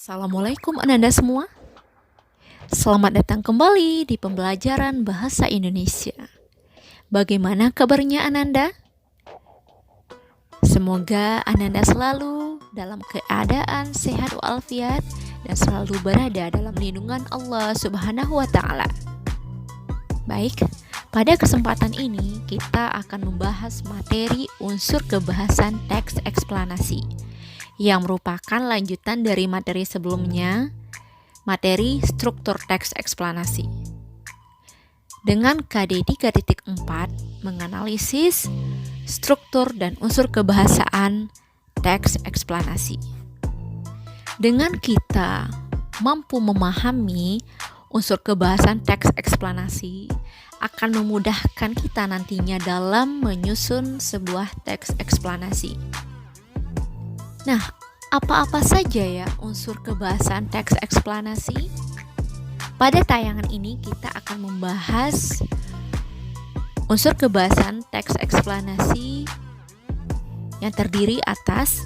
Assalamualaikum Ananda semua. Selamat datang kembali di pembelajaran bahasa Indonesia. Bagaimana kabarnya Ananda? Semoga Ananda selalu dalam keadaan sehat walafiat dan selalu berada dalam lindungan Allah Subhanahu wa taala. Baik, pada kesempatan ini kita akan membahas materi unsur kebahasan teks eksplanasi yang merupakan lanjutan dari materi sebelumnya, materi struktur teks eksplanasi. Dengan KD 3.4 menganalisis struktur dan unsur kebahasaan teks eksplanasi. Dengan kita mampu memahami unsur kebahasan teks eksplanasi, akan memudahkan kita nantinya dalam menyusun sebuah teks eksplanasi. Nah, apa-apa saja ya unsur kebahasan teks eksplanasi? Pada tayangan ini kita akan membahas unsur kebahasan teks eksplanasi yang terdiri atas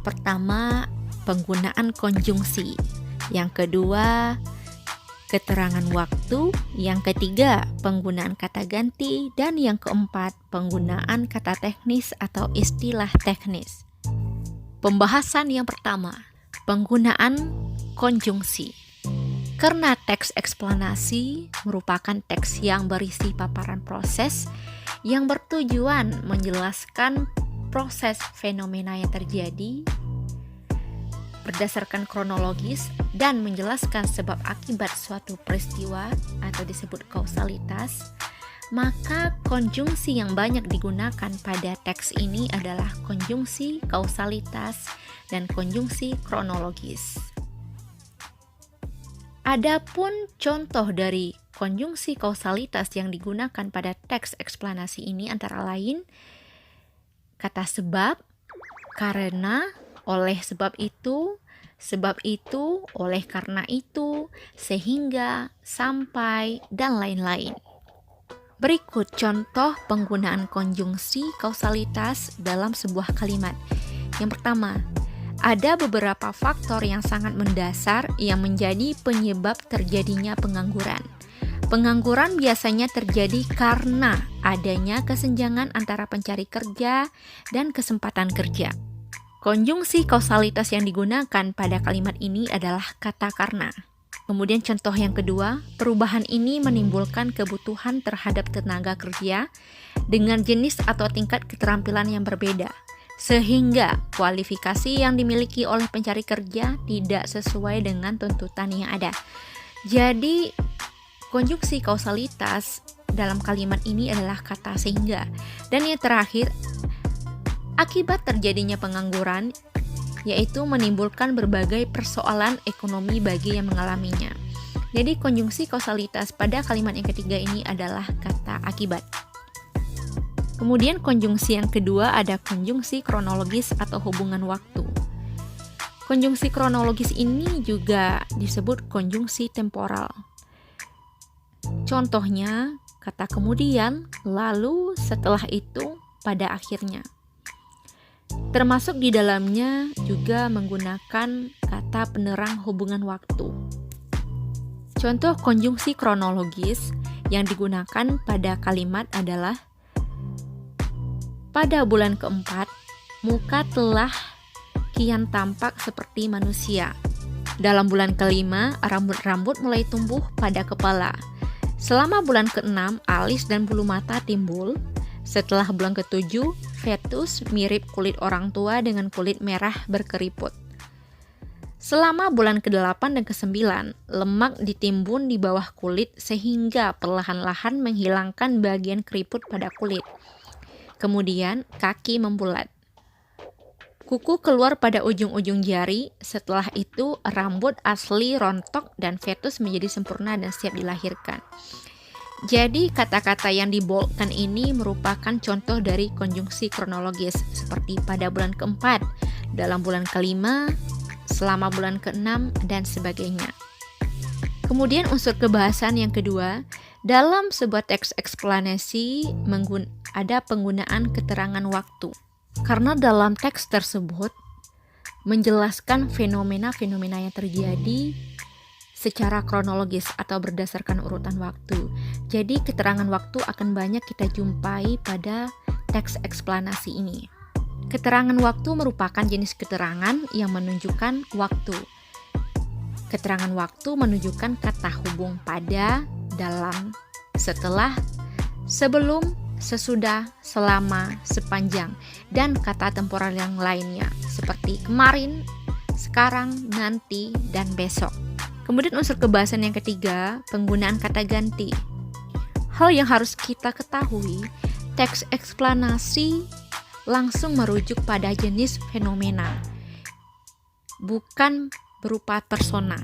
pertama, penggunaan konjungsi, yang kedua, keterangan waktu, yang ketiga, penggunaan kata ganti, dan yang keempat, penggunaan kata teknis atau istilah teknis. Pembahasan yang pertama, penggunaan konjungsi. Karena teks eksplanasi merupakan teks yang berisi paparan proses yang bertujuan menjelaskan proses fenomena yang terjadi berdasarkan kronologis dan menjelaskan sebab akibat suatu peristiwa atau disebut kausalitas, maka konjungsi yang banyak digunakan pada teks ini adalah konjungsi kausalitas dan konjungsi kronologis. Adapun contoh dari konjungsi kausalitas yang digunakan pada teks eksplanasi ini antara lain kata sebab, karena, oleh sebab itu, oleh karena itu, sehingga, sampai, dan lain-lain. Berikut contoh penggunaan konjungsi kausalitas dalam sebuah kalimat. Yang pertama, ada beberapa faktor yang sangat mendasar yang menjadi penyebab terjadinya pengangguran. Pengangguran biasanya terjadi karena adanya kesenjangan antara pencari kerja dan kesempatan kerja. Konjungsi kausalitas yang digunakan pada kalimat ini adalah kata karena. Kemudian contoh yang kedua, perubahan ini menimbulkan kebutuhan terhadap tenaga kerja dengan jenis atau tingkat keterampilan yang berbeda, sehingga kualifikasi yang dimiliki oleh pencari kerja tidak sesuai dengan tuntutan yang ada. Jadi, konjungsi kausalitas dalam kalimat ini adalah kata sehingga. Dan yang terakhir, akibat terjadinya pengangguran yaitu menimbulkan berbagai persoalan ekonomi bagi yang mengalaminya. Jadi konjungsi kausalitas pada kalimat yang ketiga ini adalah kata akibat. Kemudian konjungsi yang kedua ada konjungsi kronologis atau hubungan waktu. Konjungsi kronologis ini juga disebut konjungsi temporal. Contohnya kata kemudian, lalu, setelah itu, pada akhirnya. Termasuk di dalamnya juga menggunakan kata penerang hubungan waktu. Contoh konjungsi kronologis yang digunakan pada kalimat adalah pada bulan keempat, muka telah kian tampak seperti manusia. Dalam bulan kelima, rambut-rambut mulai tumbuh pada kepala. Selama bulan keenam, alis dan bulu mata timbul. Setelah bulan ketujuh, fetus mirip kulit orang tua dengan kulit merah berkeriput. Selama bulan ke-8 dan ke-9, lemak ditimbun di bawah kulit sehingga perlahan-lahan menghilangkan bagian keriput pada kulit. Kemudian, kaki membulat. Kuku keluar pada ujung-ujung jari, setelah itu rambut asli rontok dan fetus menjadi sempurna dan siap dilahirkan. Jadi kata-kata yang diboldkan ini merupakan contoh dari konjungsi kronologis seperti pada bulan keempat, dalam bulan kelima, selama bulan keenam, dan sebagainya. Kemudian unsur kebahasan yang kedua, dalam sebuah teks eksplanasi ada penggunaan keterangan waktu. Karena dalam teks tersebut menjelaskan fenomena-fenomena yang terjadi secara kronologis atau berdasarkan urutan waktu. Jadi keterangan waktu akan banyak kita jumpai pada teks eksplanasi ini. Keterangan waktu merupakan jenis keterangan yang menunjukkan waktu. Keterangan waktu menunjukkan kata hubung pada, dalam, setelah, sebelum, sesudah, selama, sepanjang, dan kata temporal yang lainnya seperti kemarin, sekarang, nanti, dan besok. Kemudian unsur kebahasan yang ketiga, penggunaan kata ganti. Hal yang harus kita ketahui, teks eksplanasi langsung merujuk pada jenis fenomena, bukan berupa persona.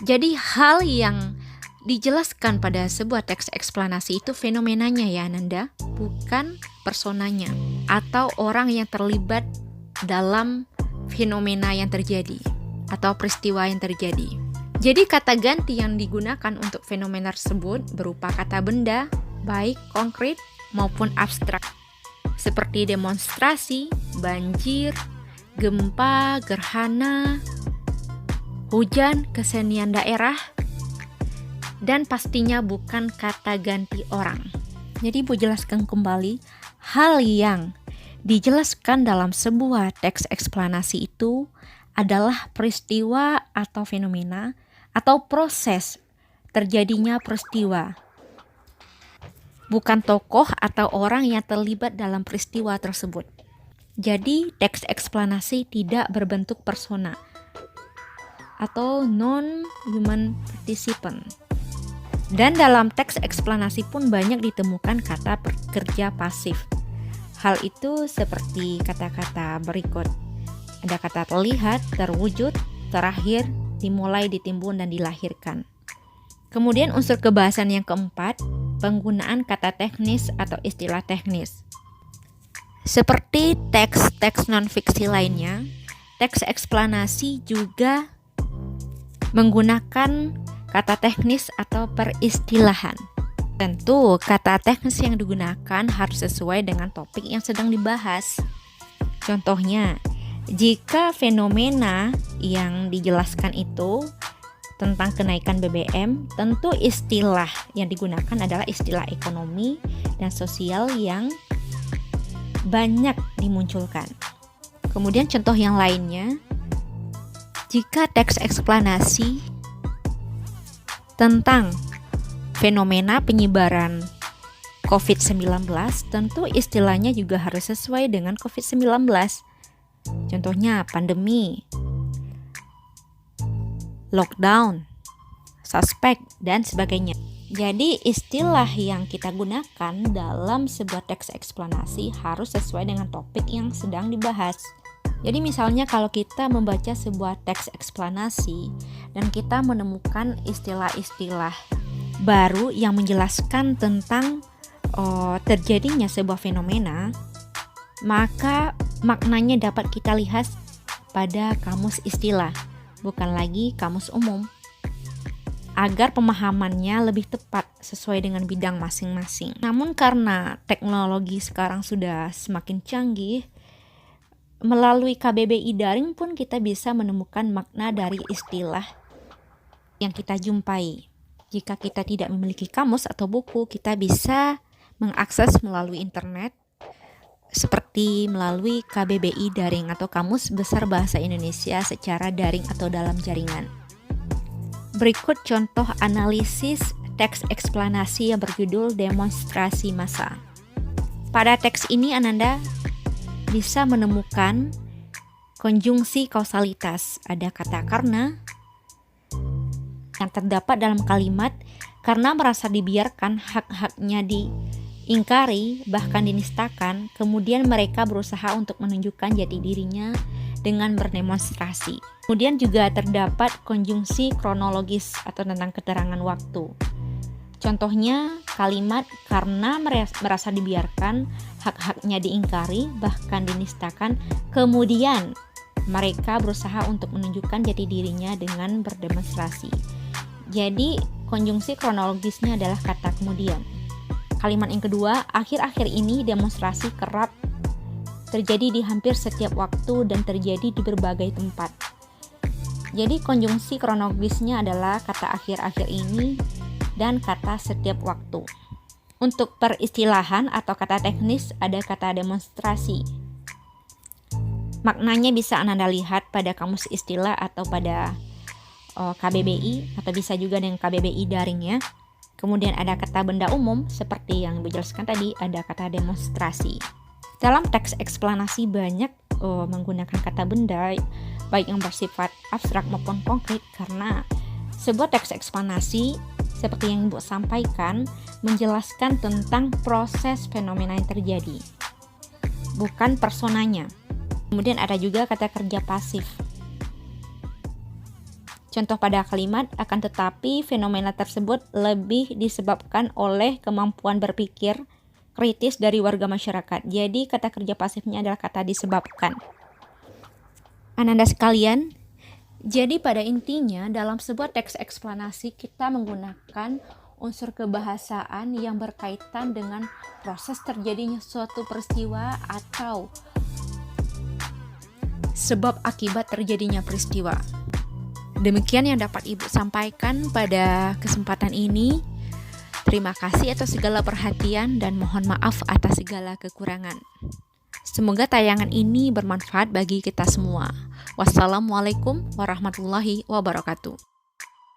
Jadi hal yang dijelaskan pada sebuah teks eksplanasi itu fenomenanya ya Ananda, bukan personanya atau orang yang terlibat dalam fenomena yang terjadi atau peristiwa yang terjadi. Jadi kata ganti yang digunakan untuk fenomena tersebut berupa kata benda, baik konkret maupun abstrak, seperti demonstrasi, banjir, gempa, gerhana, hujan, kesenian daerah, dan pastinya bukan kata ganti orang. Jadi Bu jelaskan kembali, hal yang dijelaskan dalam sebuah teks eksplanasi itu adalah peristiwa atau fenomena atau proses terjadinya peristiwa, bukan tokoh atau orang yang terlibat dalam peristiwa tersebut. Jadi teks eksplanasi tidak berbentuk persona atau non-human participant. Dan dalam teks eksplanasi pun banyak ditemukan kata pekerja pasif. Hal itu seperti kata-kata berikut. Ada kata terlihat, terwujud, terakhir, dimulai, ditimbun, dan dilahirkan. Kemudian unsur kebahasan yang keempat, penggunaan kata teknis atau istilah teknis. Seperti teks-teks non-fiksi lainnya, teks eksplanasi juga menggunakan kata teknis atau peristilahan. Tentu, kata teknis yang digunakan harus sesuai dengan topik yang sedang dibahas. Contohnya, jika fenomena yang dijelaskan itu tentang kenaikan BBM, tentu istilah yang digunakan adalah istilah ekonomi dan sosial yang banyak dimunculkan. Kemudian contoh yang lainnya, jika teks eksplanasi tentang fenomena penyebaran COVID-19, tentu istilahnya juga harus sesuai dengan COVID-19. Contohnya pandemi, lockdown, suspek, dan sebagainya. Jadi istilah yang kita gunakan dalam sebuah teks eksplanasi harus sesuai dengan topik yang sedang dibahas. Jadi misalnya kalau kita membaca sebuah teks eksplanasi dan kita menemukan istilah-istilah baru yang menjelaskan tentang terjadinya sebuah fenomena, maka maknanya dapat kita lihat pada kamus istilah, bukan lagi kamus umum, agar pemahamannya lebih tepat sesuai dengan bidang masing-masing. Namun karena teknologi sekarang sudah semakin canggih, melalui KBBI daring pun kita bisa menemukan makna dari istilah yang kita jumpai. Jika kita tidak memiliki kamus atau buku, kita bisa mengakses melalui internet, seperti melalui KBBI daring atau Kamus Besar Bahasa Indonesia secara daring atau dalam jaringan. Berikut contoh analisis teks eksplanasi yang berjudul demonstrasi massa. Pada teks ini Ananda bisa menemukan konjungsi kausalitas. Ada kata karena yang terdapat dalam kalimat karena merasa dibiarkan hak-haknya diingkari bahkan dinistakan, kemudian mereka berusaha untuk menunjukkan jati dirinya dengan berdemonstrasi. Kemudian juga terdapat konjungsi kronologis atau tentang keterangan waktu. Contohnya kalimat karena merasa dibiarkan, hak-haknya diingkari, bahkan dinistakan, kemudian mereka berusaha untuk menunjukkan jati dirinya dengan berdemonstrasi. Jadi konjungsi kronologisnya adalah kata kemudian. Kalimat yang kedua, akhir-akhir ini demonstrasi kerap terjadi di hampir setiap waktu dan terjadi di berbagai tempat. Jadi konjungsi kronologisnya adalah kata akhir-akhir ini dan kata setiap waktu. Untuk peristilahan atau kata teknis ada kata demonstrasi. Maknanya bisa Anda lihat pada kamus istilah atau pada KBBI atau bisa juga dengan KBBI daring ya. Kemudian ada kata benda umum seperti yang Ibu jelaskan tadi, ada kata demonstrasi. Dalam teks eksplanasi banyak menggunakan kata benda baik yang bersifat abstrak maupun konkret karena sebuah teks eksplanasi seperti yang Ibu sampaikan menjelaskan tentang proses fenomena yang terjadi, bukan personanya. Kemudian ada juga kata kerja pasif. Contoh pada kalimat, akan tetapi fenomena tersebut lebih disebabkan oleh kemampuan berpikir kritis dari warga masyarakat. Jadi kata kerja pasifnya adalah kata disebabkan. Ananda sekalian, jadi pada intinya dalam sebuah teks eksplanasi kita menggunakan unsur kebahasaan yang berkaitan dengan proses terjadinya suatu peristiwa atau sebab akibat terjadinya peristiwa. Demikian yang dapat Ibu sampaikan pada kesempatan ini. Terima kasih atas segala perhatian dan mohon maaf atas segala kekurangan. Semoga tayangan ini bermanfaat bagi kita semua. Wassalamualaikum warahmatullahi wabarakatuh.